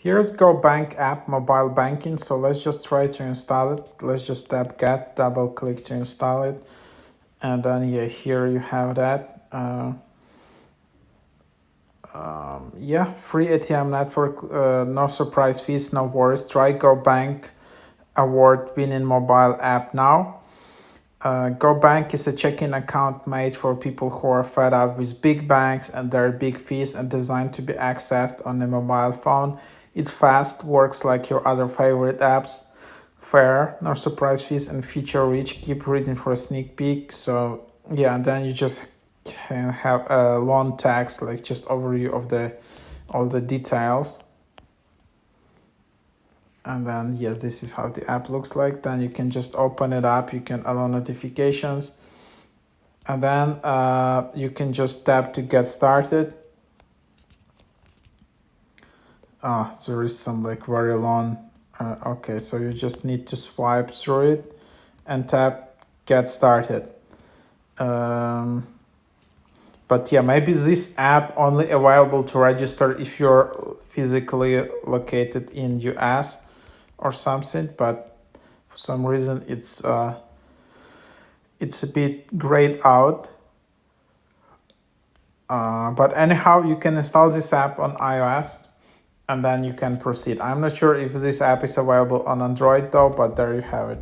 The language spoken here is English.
Here's GoBank app, mobile banking. So let's just try to install it. Let's just tap get, double click to install it. And then yeah, here you have that. Yeah, free ATM network, no surprise fees, no worries. Try GoBank award-winning mobile app now. GoBank is a checking account made for people who are fed up with big banks and their big fees and designed to be accessed on a mobile phone. It's fast, works like your other favorite apps. Fair, no surprise fees, and feature rich. Keep reading for a sneak peek. So yeah, and then you just can have a long text, like just overview of the all the details. And then yes, this is how the app looks like. Then you can just open it up. You can allow notifications, and then you can just tap to get started. There is some like very long. Okay, so you just need to swipe through it and tap get started. But yeah, maybe this app only available to register if you're physically located in US or something. But for some reason, it's a bit grayed out. But anyhow, you can install this app on iOS and then you can proceed. I'm not sure if this app is available on Android though, but there you have it.